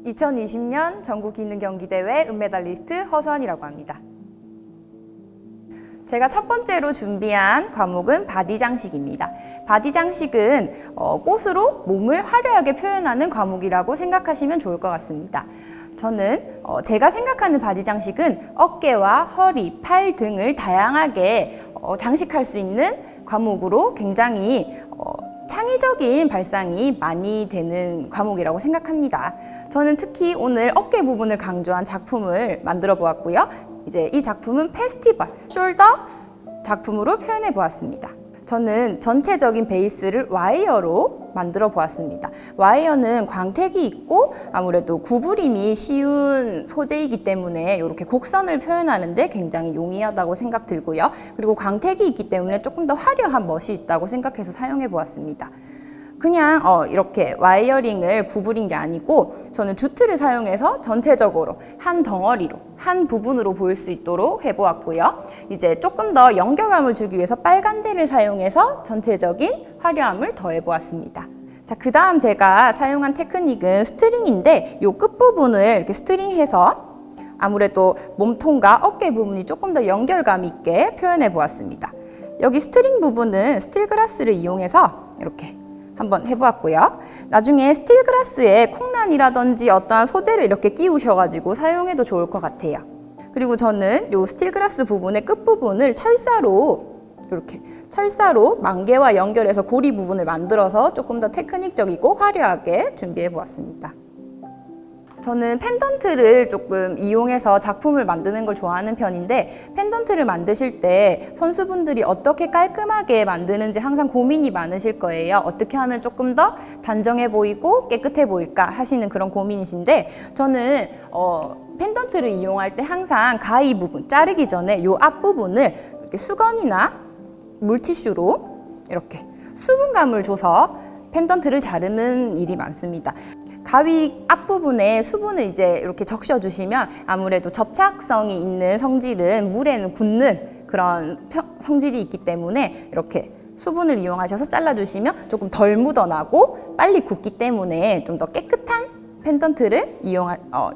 2020년 전국기능경기대회 은메달리스트 허수환이라고 합니다. 제가 첫 번째로 준비한 과목은 바디 장식입니다. 바디 장식은 꽃으로 몸을 화려하게 표현하는 과목이라고 생각하시면 좋을 것 같습니다. 저는 제가 생각하는 바디 장식은 어깨와 허리, 팔 등을 다양하게 장식할 수 있는 과목으로 굉장히 창의적인 발상이 많이 되는 과목이라고 생각합니다. 저는 특히 오늘 어깨 부분을 강조한 작품을 만들어 보았고요. 이제 이 작품은 페스티벌 숄더 작품으로 표현해 보았습니다. 저는 전체적인 베이스를 와이어로 만들어 보았습니다. 와이어는 광택이 있고 아무래도 구부림이 쉬운 소재이기 때문에 이렇게 곡선을 표현하는데 굉장히 용이하다고 생각 들고요. 그리고 광택이 있기 때문에 조금 더 화려한 멋이 있다고 생각해서 사용해 보았습니다. 그냥 이렇게 와이어링을 구부린 게 아니고 저는 주트를 사용해서 전체적으로 한 덩어리로 한 부분으로 보일 수 있도록 해보았고요. 이제 조금 더 연결감을 주기 위해서 빨간대를 사용해서 전체적인 화려함을 더해보았습니다. 자, 그 다음 제가 사용한 테크닉은 스트링인데 이 끝부분을 이렇게 스트링해서 아무래도 몸통과 어깨 부분이 조금 더 연결감 있게 표현해 보았습니다. 여기 스트링 부분은 스틸그라스를 이용해서 이렇게 한번 해보았고요. 나중에 스틸그라스에 콩란이라든지 어떠한 소재를 이렇게 끼우셔가지고 사용해도 좋을 것 같아요. 그리고 저는 이 스틸그라스 부분의 끝부분을 철사로 만개와 연결해서 고리 부분을 만들어서 조금 더 테크닉적이고 화려하게 준비해 보았습니다. 저는 펜던트를 조금 이용해서 작품을 만드는 걸 좋아하는 편인데 펜던트를 만드실 때 선수분들이 어떻게 깔끔하게 만드는지 항상 고민이 많으실 거예요. 어떻게 하면 조금 더 단정해 보이고 깨끗해 보일까 하시는 그런 고민이신데 저는 펜던트를 이용할 때 항상 가위 부분 자르기 전에 이 앞부분을 이렇게 수건이나 물티슈로 이렇게 수분감을 줘서 펜던트를 자르는 일이 많습니다. 가위 앞부분에 수분을 이제 이렇게 적셔주시면 아무래도 접착성이 있는 성질은 물에는 굳는 그런 성질이 있기 때문에 이렇게 수분을 이용하셔서 잘라주시면 조금 덜 묻어나고 빨리 굳기 때문에 좀 더 깨끗한 펜던트를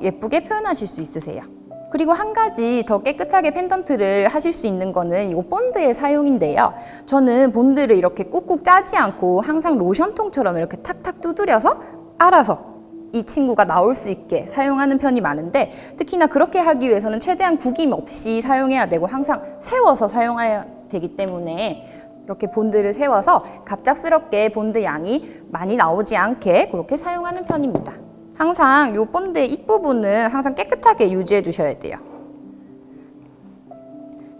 예쁘게 표현하실 수 있으세요. 그리고 한 가지 더 깨끗하게 펜던트를 하실 수 있는 거는 이 본드의 사용인데요. 저는 본드를 이렇게 꾹꾹 짜지 않고 항상 로션통처럼 이렇게 탁탁 두드려서 알아서 이 친구가 나올 수 있게 사용하는 편이 많은데 특히나 그렇게 하기 위해서는 최대한 구김 없이 사용해야 되고 항상 세워서 사용해야 되기 때문에 이렇게 본드를 세워서 갑작스럽게 본드 양이 많이 나오지 않게 그렇게 사용하는 편입니다. 항상 이 본드의 입부분은 항상 깨끗하게 유지해 주셔야 돼요.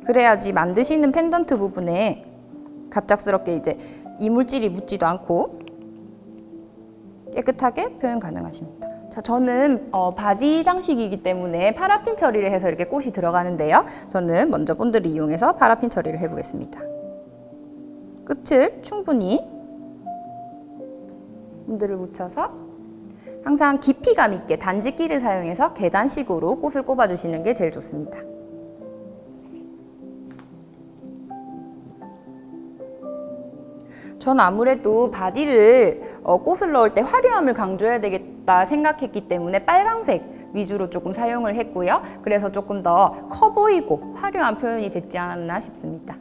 그래야지 만드시는 펜던트 부분에 갑작스럽게 이제 이물질이 묻지도 않고 깨끗하게 표현 가능하십니다. 자, 저는 바디 장식이기 때문에 파라핀 처리를 해서 이렇게 꽃이 들어가는데요. 저는 먼저 본드를 이용해서 파라핀 처리를 해보겠습니다. 끝을 충분히 본드를 묻혀서 항상 깊이감 있게 단지끼를 사용해서 계단식으로 꽃을 꼽아주시는 게 제일 좋습니다. 전 아무래도 바디를 꽃을 넣을 때 화려함을 강조해야 되겠다 생각했기 때문에 빨강색 위주로 조금 사용을 했고요. 그래서 조금 더 커 보이고 화려한 표현이 됐지 않았나 싶습니다.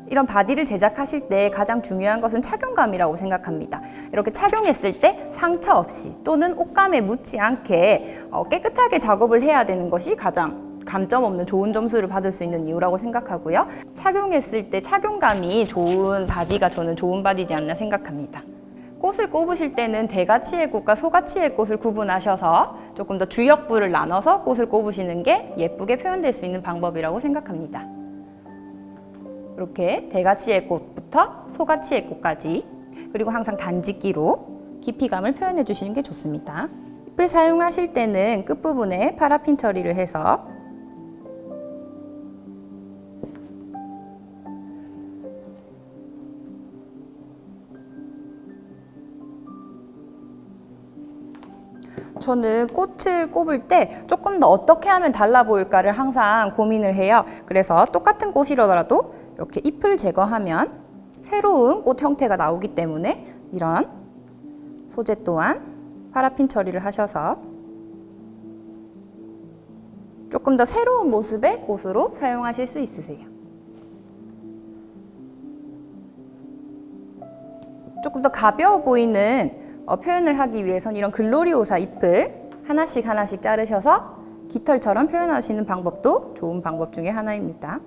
이런 바디를 제작하실 때 가장 중요한 것은 착용감이라고 생각합니다. 이렇게 착용했을 때 상처 없이 또는 옷감에 묻지 않게 깨끗하게 작업을 해야 되는 것이 가장 감점 없는 좋은 점수를 받을 수 있는 이유라고 생각하고요. 착용했을 때 착용감이 좋은 바디가 저는 좋은 바디지 않나 생각합니다. 꽃을 꼽으실 때는 대가치의 꽃과 소가치의 꽃을 구분하셔서 조금 더 주역부를 나눠서 꽃을 꼽으시는 게 예쁘게 표현될 수 있는 방법이라고 생각합니다. 이렇게 대가치의 꽃부터 소가치의 꽃까지 그리고 항상 단지끼로 깊이감을 표현해 주시는 게 좋습니다. 잎을 사용하실 때는 끝부분에 파라핀 처리를 해서 저는 꽃을 꼽을 때 조금 더 어떻게 하면 달라 보일까를 항상 고민을 해요. 그래서 똑같은 꽃이라도 이렇게 잎을 제거하면 새로운 꽃 형태가 나오기 때문에 이런 소재 또한 파라핀 처리를 하셔서 조금 더 새로운 모습의 꽃으로 사용하실 수 있으세요. 조금 더 가벼워 보이는 표현을 하기 위해선 이런 글로리오사 잎을 하나씩 하나씩 자르셔서 깃털처럼 표현하시는 방법도 좋은 방법 중에 하나입니다.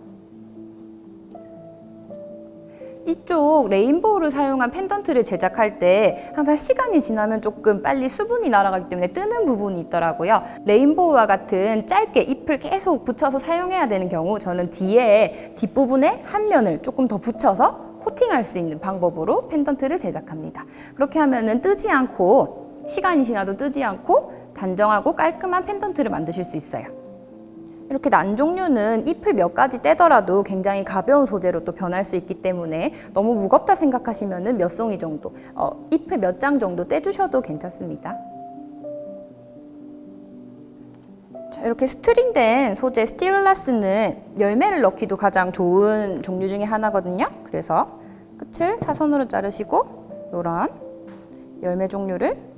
이쪽 레인보우를 사용한 펜던트를 제작할 때 항상 시간이 지나면 조금 빨리 수분이 날아가기 때문에 뜨는 부분이 있더라고요. 레인보우와 같은 짧게 잎을 계속 붙여서 사용해야 되는 경우 저는 뒤에 뒷부분에 한 면을 조금 더 붙여서 코팅할 수 있는 방법으로 펜던트를 제작합니다. 그렇게 하면은 뜨지 않고 시간이 지나도 뜨지 않고 단정하고 깔끔한 펜던트를 만드실 수 있어요. 이렇게 난 종류는 잎을 몇 가지 떼더라도 굉장히 가벼운 소재로 또 변할 수 있기 때문에 너무 무겁다 생각하시면은 몇 송이 정도, 잎을 몇 장 정도 떼주셔도 괜찮습니다. 자, 이렇게 스트링된 소재 스티글라스는 열매를 넣기도 가장 좋은 종류 중에 하나거든요. 그래서 끝을 사선으로 자르시고 이런 열매 종류를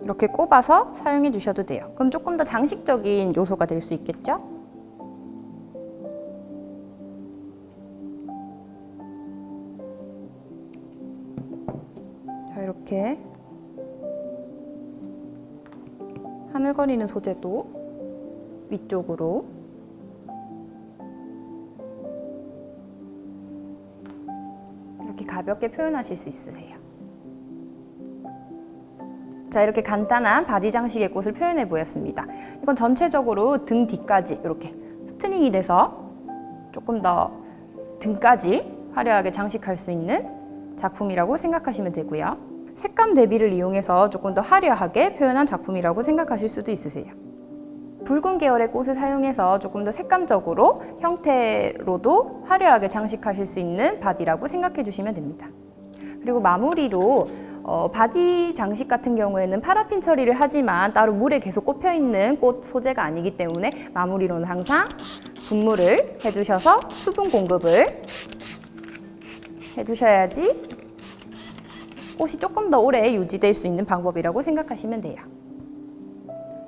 이렇게 꼽아서 사용해 주셔도 돼요. 그럼 조금 더 장식적인 요소가 될 수 있겠죠? 자, 이렇게 하늘거리는 소재도 위쪽으로 이렇게 가볍게 표현하실 수 있으세요. 자, 이렇게 간단한 바지 장식의 꽃을 표현해 보였습니다. 이건 전체적으로 등 뒤까지 이렇게 스트링이 돼서 조금 더 등까지 화려하게 장식할 수 있는 작품이라고 생각하시면 되고요. 색감 대비를 이용해서 조금 더 화려하게 표현한 작품이라고 생각하실 수도 있으세요. 붉은 계열의 꽃을 사용해서 조금 더 색감적으로 형태로도 화려하게 장식하실 수 있는 바디라고 생각해 주시면 됩니다. 그리고 마무리로 바디 장식 같은 경우에는 파라핀 처리를 하지만 따로 물에 계속 꼽혀 있는 꽃 소재가 아니기 때문에 마무리로는 항상 분무를 해주셔서 수분 공급을 해주셔야지 꽃이 조금 더 오래 유지될 수 있는 방법이라고 생각하시면 돼요.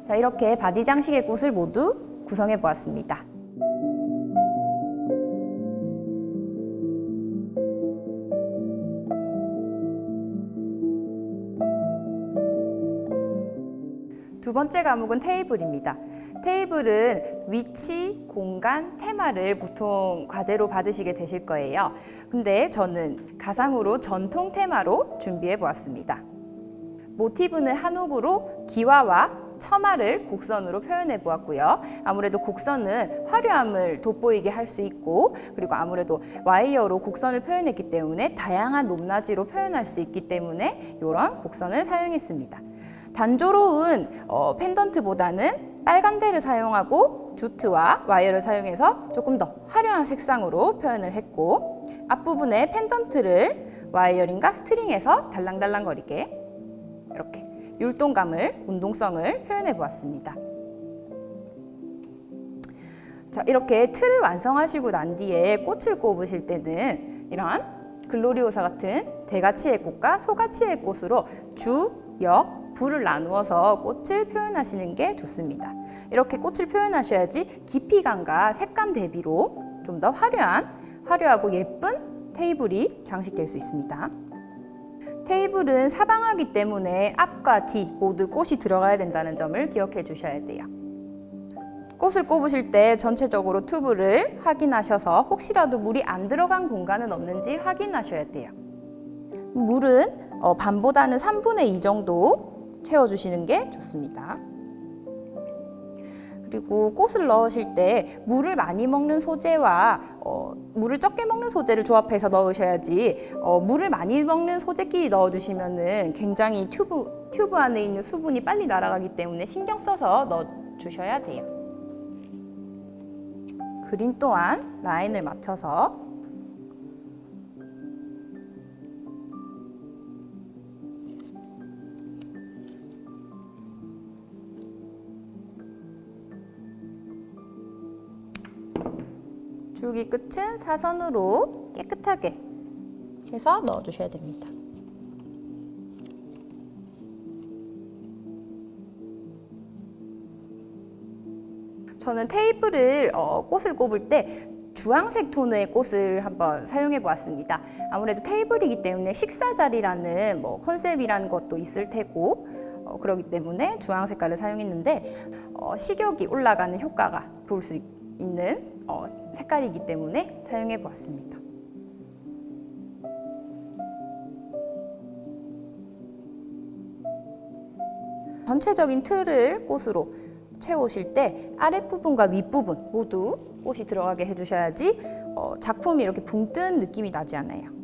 자, 이렇게 바디 장식의 꽃을 모두 구성해 보았습니다. 두 번째 과목은 테이블입니다. 테이블은 위치, 공간, 테마를 보통 과제로 받으시게 되실 거예요. 근데 저는 가상으로 전통 테마로 준비해 보았습니다. 모티브는 한옥으로 기와와 처마를 곡선으로 표현해 보았고요. 아무래도 곡선은 화려함을 돋보이게 할 수 있고, 그리고 아무래도 와이어로 곡선을 표현했기 때문에 다양한 높낮이로 표현할 수 있기 때문에 이런 곡선을 사용했습니다. 단조로운 펜던트보다는 빨간대를 사용하고 주트와 와이어를 사용해서 조금 더 화려한 색상으로 표현을 했고, 앞부분에 펜던트를 와이어링과 스트링에서 달랑달랑거리게 이렇게 율동감을, 운동성을 표현해 보았습니다. 자, 이렇게 틀을 완성하시고 난 뒤에 꽃을 꼽으실 때는 이런 글로리오사 같은 대가치의 꽃과 소가치의 꽃으로 주, 역, 부를 나누어서 꽃을 표현하시는 게 좋습니다. 이렇게 꽃을 표현하셔야지 깊이감과 색감 대비로 좀 더 화려하고 예쁜 테이블이 장식될 수 있습니다. 테이블은 사방하기 때문에 앞과 뒤 모두 꽃이 들어가야 된다는 점을 기억해 주셔야 돼요. 꽃을 꼽으실 때 전체적으로 튜브를 확인하셔서 혹시라도 물이 안 들어간 공간은 없는지 확인하셔야 돼요. 물은 반보다는 3분의 2 정도 채워주시는 게 좋습니다. 그리고 꽃을 넣으실 때 물을 많이 먹는 소재와 물을 적게 먹는 소재를 조합해서 넣으셔야지 물을 많이 먹는 소재끼리 넣어주시면은 굉장히 튜브 안에 있는 수분이 빨리 날아가기 때문에 신경 써서 넣어주셔야 돼요. 그린 또한 라인을 맞춰서 줄기 끝은 사선으로 깨끗하게 해서 넣어주셔야 됩니다. 저는 테이블을 꽃을 꼽을 때 주황색 톤의 꽃을 한번 사용해 보았습니다. 아무래도 테이블이기 때문에 식사 자리라는 컨셉이라는 것도 있을 테고 그렇기 때문에 주황 색깔을 사용했는데 식욕이 올라가는 효과가 볼 수 있는 색깔이기 때문에 사용해 보았습니다. 전체적인 틀을 꽃으로 채우실 때 아랫부분과 윗부분 모두 꽃이 들어가게 해주셔야지 작품이 이렇게 붕 뜬 느낌이 나지 않아요.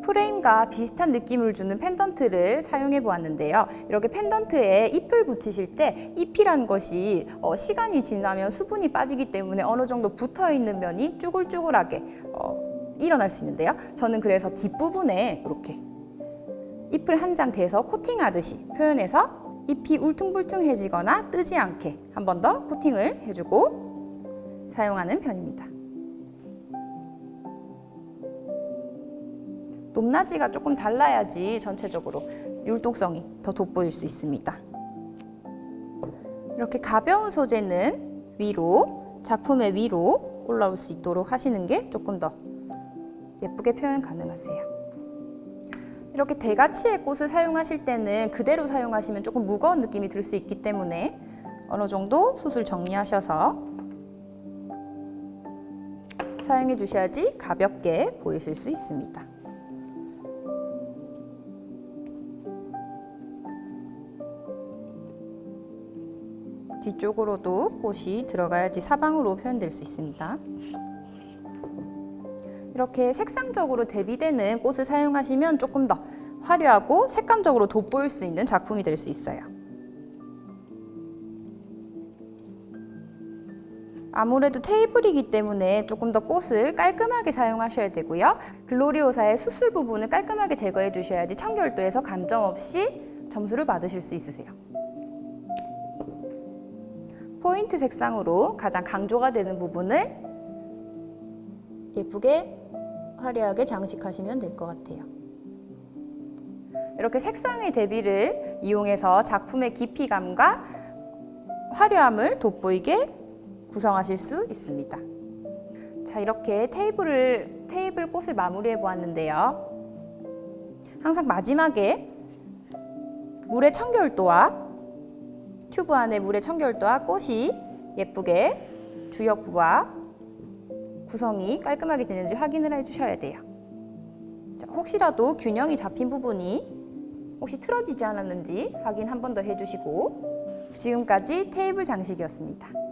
프레임과 비슷한 느낌을 주는 펜던트를 사용해 보았는데요. 이렇게 펜던트에 잎을 붙이실 때 잎이란 것이 시간이 지나면 수분이 빠지기 때문에 어느 정도 붙어 있는 면이 쭈글쭈글하게 일어날 수 있는데요. 저는 그래서 뒷부분에 이렇게 잎을 한 장 대서 코팅하듯이 표현해서 잎이 울퉁불퉁해지거나 뜨지 않게 한 번 더 코팅을 해주고 사용하는 편입니다. 높낮이가 조금 달라야지 전체적으로 율동성이 더 돋보일 수 있습니다. 이렇게 가벼운 소재는 위로, 작품의 위로 올라올 수 있도록 하시는 게 조금 더 예쁘게 표현 가능하세요. 이렇게 대가치의 꽃을 사용하실 때는 그대로 사용하시면 조금 무거운 느낌이 들 수 있기 때문에 어느 정도 숱을 정리하셔서 사용해 주셔야지 가볍게 보이실 수 있습니다. 뒤쪽으로도 꽃이 들어가야지 사방으로 표현될 수 있습니다. 이렇게 색상적으로 대비되는 꽃을 사용하시면 조금 더 화려하고 색감적으로 돋보일 수 있는 작품이 될 수 있어요. 아무래도 테이블이기 때문에 조금 더 꽃을 깔끔하게 사용하셔야 되고요. 글로리오사의 수술 부분을 깔끔하게 제거해 주셔야지 청결도에서 감점 없이 점수를 받으실 수 있으세요. 포인트 색상으로 가장 강조가 되는 부분을 예쁘게 화려하게 장식하시면 될 것 같아요. 이렇게 색상의 대비를 이용해서 작품의 깊이감과 화려함을 돋보이게 구성하실 수 있습니다. 자, 이렇게 테이블 꽃을 마무리해 보았는데요. 항상 마지막에 물의 청결도와 튜브 안에 물의 청결도와 꽃이 예쁘게 주역부와 구성이 깔끔하게 되는지 확인을 해주셔야 돼요. 자, 혹시라도 균형이 잡힌 부분이 혹시 틀어지지 않았는지 확인 한 번 더 해주시고 지금까지 테이블 장식이었습니다.